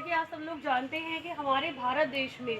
कि आप सब लोग जानते हैं कि हमारे भारत देश में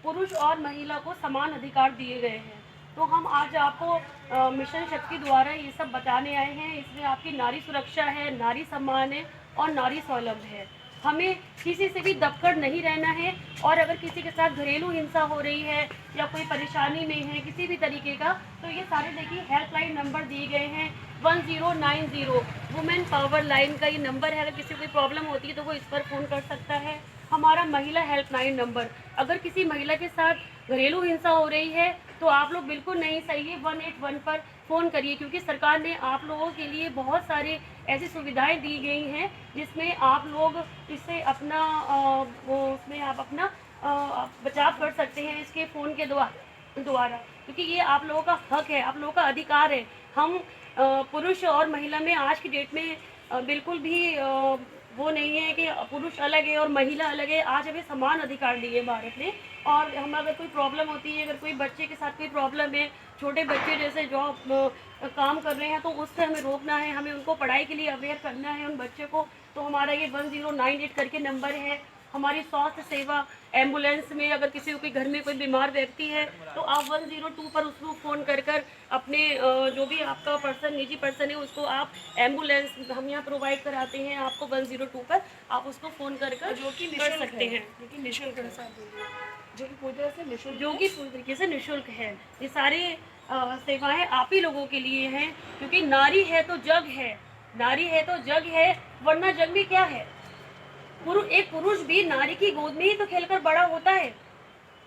पुरुष और महिला को समान अधिकार दिए गए हैं। तो हम आज आपको मिशन शक्ति द्वारा ये सब बताने आए हैं। इसमें आपकी नारी सुरक्षा है, नारी सम्मान है और नारी स्वावलंबन है। हमें किसी से भी दबकर नहीं रहना है और अगर किसी के साथ घरेलू हिंसा हो रही है या कोई परेशानी में है किसी भी तरीके का, तो ये सारे देखिए हेल्पलाइन नंबर दिए गए हैं। 1090 वुमेन पावर लाइन का ये नंबर है। अगर किसी को कोई प्रॉब्लम होती है तो वो इस पर फ़ोन कर सकता है। हमारा महिला हेल्पलाइन नंबर, अगर किसी महिला के साथ घरेलू हिंसा हो रही है तो आप लोग बिल्कुल नहीं सही है 181 पर फ़ोन करिए, क्योंकि सरकार ने आप लोगों के लिए बहुत सारे ऐसी सुविधाएं दी गई हैं जिसमें आप लोग इससे अपना उसमें आप अपना बचाव कर सकते हैं इसके फ़ोन के द्वारा, क्योंकि ये आप लोगों का हक है, आप लोगों का अधिकार है। हम पुरुष और महिला में आज की डेट में बिल्कुल भी वो नहीं है कि पुरुष अलग है और महिला अलग है। आज हमें समान अधिकार दिए भारत ने। और हम अगर कोई प्रॉब्लम होती है, अगर कोई बच्चे के साथ कोई प्रॉब्लम है, छोटे बच्चे जैसे जॉब काम कर रहे हैं, तो उससे हमें रोकना है, हमें उनको पढ़ाई के लिए अवेयर करना है उन बच्चे को। तो हमारा ये 1098 करके नंबर है। हमारी स्वास्थ्य सेवा एम्बुलेंस में अगर किसी को घर में कोई बीमार व्यक्ति है तो आप 102 पर उसको फ़ोन कर अपने जो भी आपका पर्सन निजी पर्सन है उसको आप एम्बुलेंस हम यहाँ प्रोवाइड कराते हैं आपको 102 पर आप उसको फ़ोन कर जो कि कर सकते हैं, जो कि निःशुल्क है, जो कि पूरी तरह से निःशुल्क, जो कि पूरी तरीके से निःशुल्क है। ये सारी सेवाएं आप ही लोगों के लिए हैं, क्योंकि नारी है तो जग है, नारी है तो जग है, वरना जग भी क्या है। एक पुरुष भी नारी की गोद में ही तो खेलकर बड़ा होता है।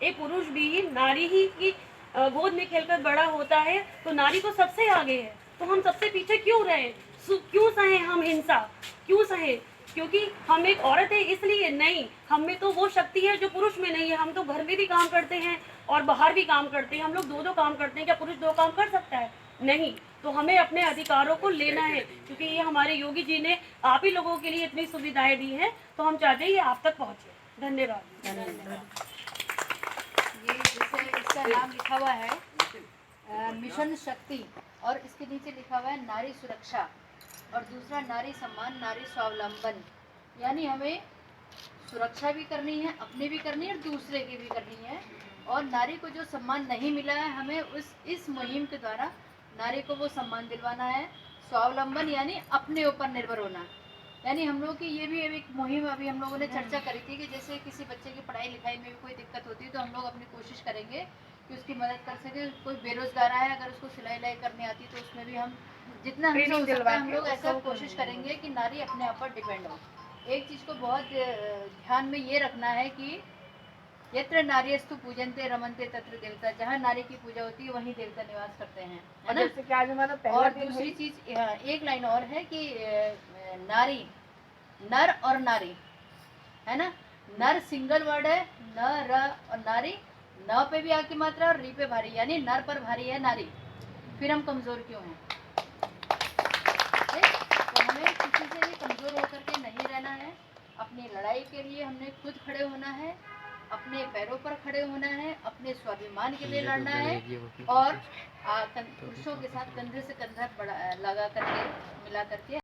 एक पुरुष भी नारी ही की गोद में खेलकर बड़ा होता है, तो नारी तो सबसे आगे है। तो हम सबसे पीछे क्यों रहे, क्यों सहे हम हिंसा, क्यों सहे? क्योंकि हम एक औरत है इसलिए नहीं, हम में तो वो शक्ति है जो पुरुष में नहीं है। हम तो घर में भी काम करते हैं और बाहर भी काम करते हैं, हम लोग दो काम करते हैं। क्या पुरुष दो काम कर सकता है? नहीं। तो हमें अपने अधिकारों को लेना है, क्योंकि ये हमारे योगी जी ने आप ही लोगों के लिए इतनी सुविधाएं दी हैं, तो हम चाहते हैं ये आप तक पहुँचे। धन्यवाद। ये जैसे इसका नाम लिखा हुआ है मिशन शक्ति, और इसके नीचे लिखा हुआ है नारी सुरक्षा, और दूसरा नारी सम्मान, नारी स्वावलंबन। यानी हमें सुरक्षा भी करनी है, अपने भी करनी है और दूसरे की भी करनी है। और नारी को जो सम्मान नहीं मिला है, हमें इस मुहिम के द्वारा नारी को वो सम्मान दिलवाना है। स्वावलंबन यानी अपने ऊपर निर्भर होना। यानी हम लोग की ये भी एक मुहिम अभी हम लोगों ने चर्चा करी थी कि जैसे किसी बच्चे की पढ़ाई लिखाई में भी कोई दिक्कत होती है तो हम लोग अपनी कोशिश करेंगे कि उसकी मदद कर सके। कोई बेरोजगार है, अगर उसको सिलाई करनी आती तो उसमें भी हम जितना हमसे हो सकता है हम लोग ऐसा कोशिश करेंगे कि नारी अपने आप पर डिपेंड हो। एक चीज़ को बहुत ध्यान में ये रखना है कि यत्र नार्यस्तु पूजन्ते रमन्ते तत्र देवता, जहाँ नारी की पूजा होती है वहीं देवता निवास करते हैं, है ना। जैसे कि आज हमारा पहला और दिन दूसरी चीज एक लाइन और है कि नारी, नर और नारी, है ना। नर सिंगल वर्ड है, न और नारी, न पे भी आकी मात्रा और री पे भारी, यानी नर पर भारी है नारी। फिर हम कमजोर क्यों हैं? तो हमें किसी से भी कमजोर होकर के नहीं रहना है। अपनी लड़ाई के लिए हमने खुद खड़े होना है, अपने पैरों पर खड़े होना है, अपने स्वाभिमान के लिए लड़ना है, और पुरुषों के साथ कंधे से कंधा लगा करके मिला करके